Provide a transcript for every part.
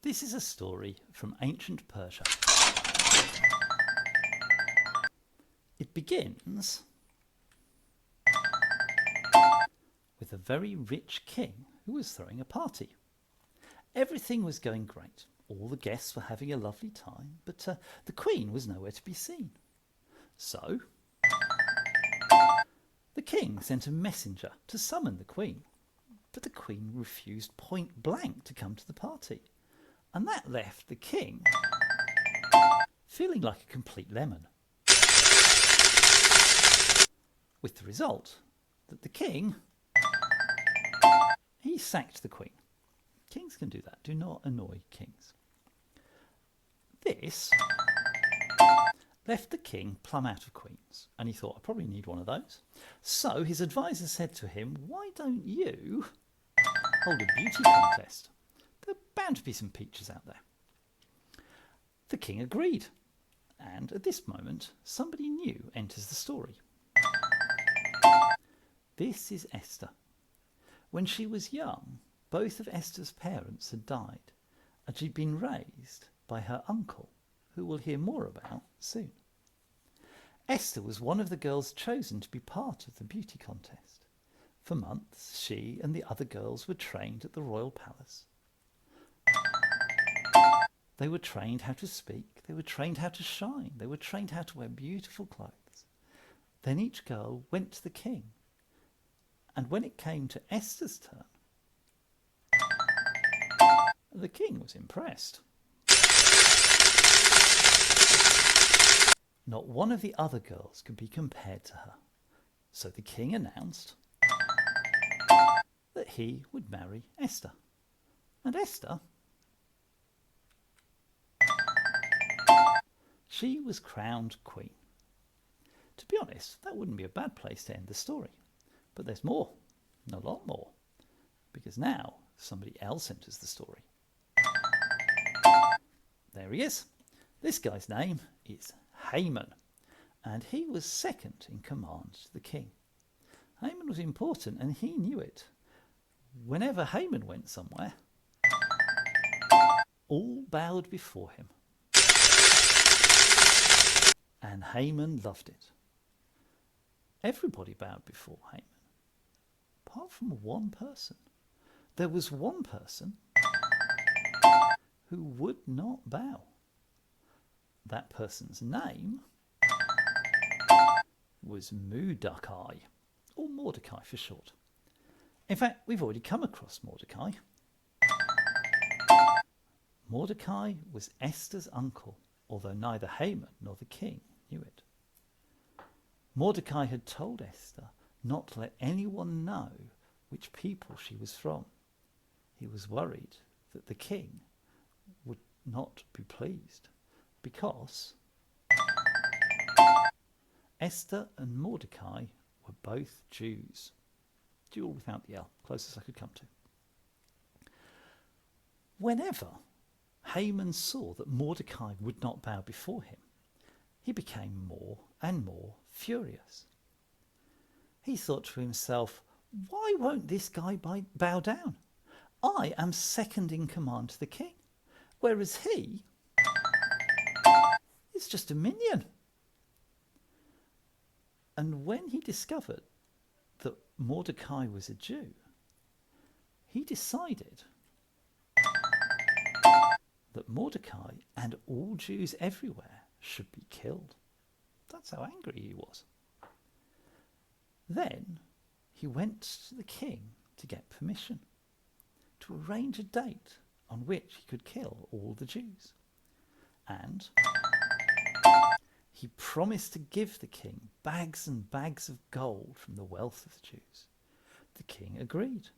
This is a story from ancient Persia. It begins with a very rich king who was throwing a party. Everything was going great. All the guests were having a lovely time, but the queen was nowhere to be seen. So the king sent a messenger to summon the queen, but the queen refused point blank to come to the party, and that left the king feeling like a complete lemon. With the result that the king, he sacked the queen. Kings can do that. Do not annoy kings. This left the king plumb out of queens, and he thought, I probably need one of those. So his advisor said to him, why don't you hold a beauty contest? There are bound to be some peaches out there. The king agreed, and at this moment somebody new enters the story. This is Esther. When she was young, both of Esther's parents had died, and she'd been raised by her uncle, who we'll hear more about soon. Esther was one of the girls chosen to be part of the beauty contest. For months, she and the other girls were trained at the royal palace. They were trained how to speak, they were trained how to shine, they were trained how to wear beautiful clothes. Then each girl went to the king, and when it came to Esther's turn, the king was impressed. Not one of the other girls could be compared to her. So the king announced that he would marry Esther. And Esther, she was crowned queen. To be honest, that wouldn't be a bad place to end the story. But there's more, a lot more, because now somebody else enters the story. There he is. This guy's name is Haman, and he was second in command to the king. Haman was important, and he knew it. Whenever Haman went somewhere, all bowed before him. And Haman loved it. Everybody bowed before Haman, apart from one person. There was one person who would not bow. That person's name was Mordecai, or Mordecai for short. In fact, we've already come across Mordecai. Mordecai was Esther's uncle, although neither Haman nor the king knew it. Mordecai had told Esther not to let anyone know which people she was from. He was worried that the king would not be pleased, because Esther and Mordecai were both Jews. Dual without the L, closest I could come to. Whenever Haman saw that Mordecai would not bow before him, he became more and more furious. He thought to himself, why won't this guy bow down? I am second in command to the king, whereas he is just a minion. And when he discovered that Mordecai was a Jew, he decided that Mordecai and all Jews everywhere should be killed. That's how angry he was. Then he went to the king to get permission to arrange a date on which he could kill all the Jews. And he promised to give the king bags and bags of gold from the wealth of the Jews. The king agreed,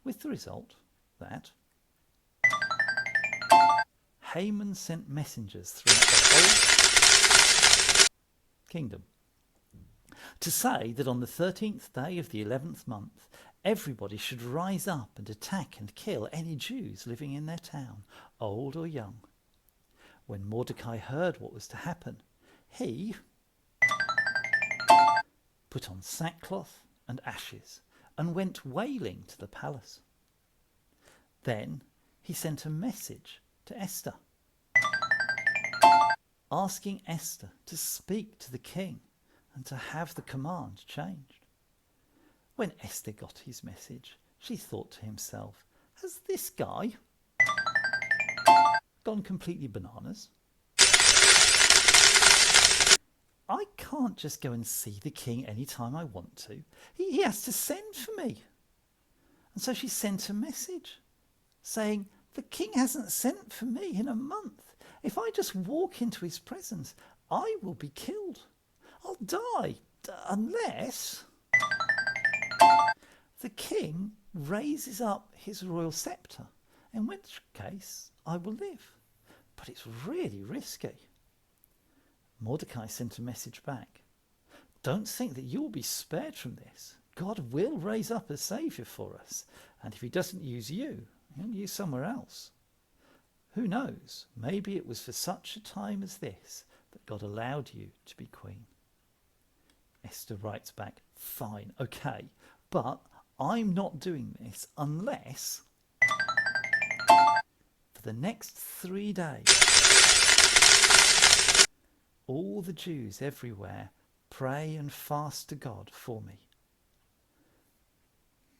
with the result that Haman sent messengers throughout the whole kingdom to say that on the 13th day of the 11th month, everybody should rise up and attack and kill any Jews living in their town, old or young. When Mordecai heard what was to happen, he put on sackcloth and ashes and went wailing to the palace. Then he sent a message to Esther, asking Esther to speak to the king and to have the command changed. When Esther got his message, she thought to himself, has this guy gone completely bananas? I can't just go and see the king any time I want to. He has to send for me. And so she sent a message saying, the king hasn't sent for me in a month. If I just walk into his presence, I will be killed. I'll die unless the king raises up his royal sceptre, in which case I will live. But it's really risky. Mordecai sent a message back. Don't think that you will be spared from this. God will raise up a saviour for us, and if he doesn't use you, he'll use somewhere else. Who knows, maybe it was for such a time as this that God allowed you to be queen. Esther writes back, fine, okay, but I'm not doing this unless for the next 3 days all the Jews everywhere pray and fast to God for me.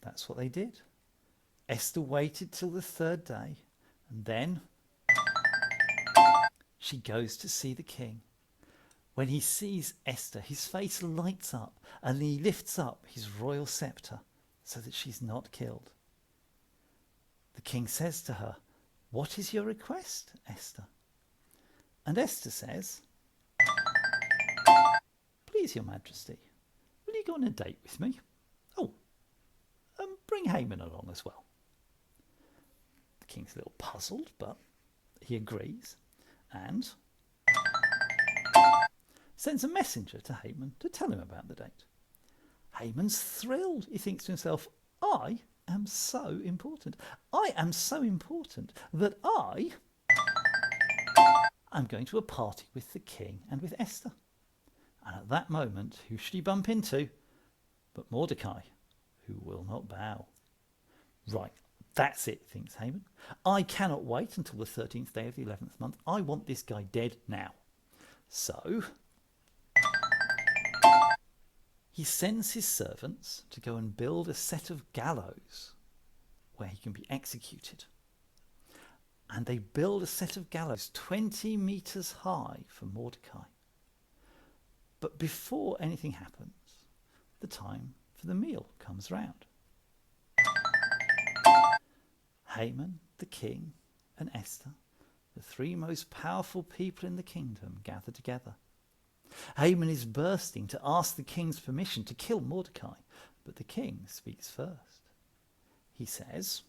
That's what they did. Esther waited till the 3rd day, and then she goes to see the king. When he sees Esther, his face lights up, and he lifts up his royal sceptre so that she's not killed. The king says to her, what is your request, Esther? And Esther says, please, your majesty, will you go on a date with me? Oh, and bring Haman along as well. The king's a little puzzled, but he agrees and sends a messenger to Haman to tell him about the date. Haman's thrilled. He thinks to himself, I am so important. I am so important that I am going to a party with the king and with Esther. And at that moment, who should he bump into but Mordecai, who will not bow. Right, that's it, thinks Haman. I cannot wait until the 13th day of the 11th month. I want this guy dead now. So he sends his servants to go and build a set of gallows where he can be executed. And they build a set of gallows 20 meters high for Mordecai. But before anything happens, the time for the meal comes round. Haman, the king, and Esther, the 3 most powerful people in the kingdom, gather together. Haman is bursting to ask the king's permission to kill Mordecai, but the king speaks first. He says,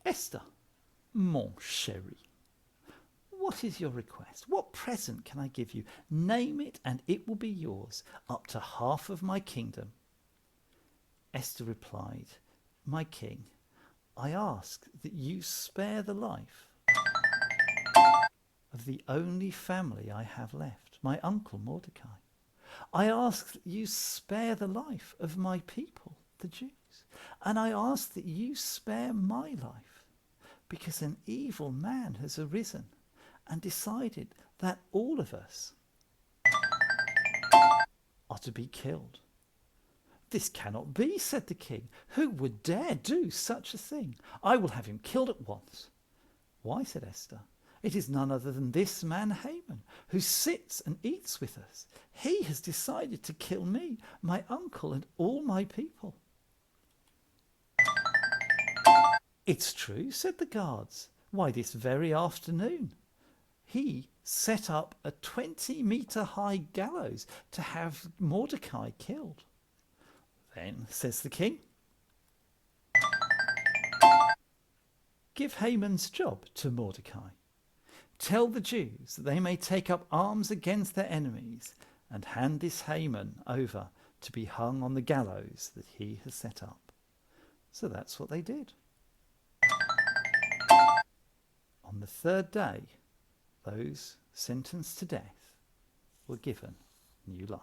Esther, mon chéri, what is your request? What present can I give you? Name it and it will be yours, up to half of my kingdom. Esther replied, my king, I ask that you spare the life of the only family I have left, my uncle Mordecai. I ask that you spare the life of my people, the Jews. And I ask that you spare my life, because an evil man has arisen and decided that all of us are to be killed. This cannot be, said the king. Who would dare do such a thing? I will have him killed at once. Why, said Esther, it is none other than this man Haman, who sits and eats with us. He has decided to kill me, my uncle, and all my people. It's true, said the guards. Why, this very afternoon he set up a 20-meter high gallows to have Mordecai killed. Then, says the king, give Haman's job to Mordecai. Tell the Jews that they may take up arms against their enemies and hand this Haman over to be hung on the gallows that he has set up. So that's what they did. On the 3rd day, those sentenced to death were given new life.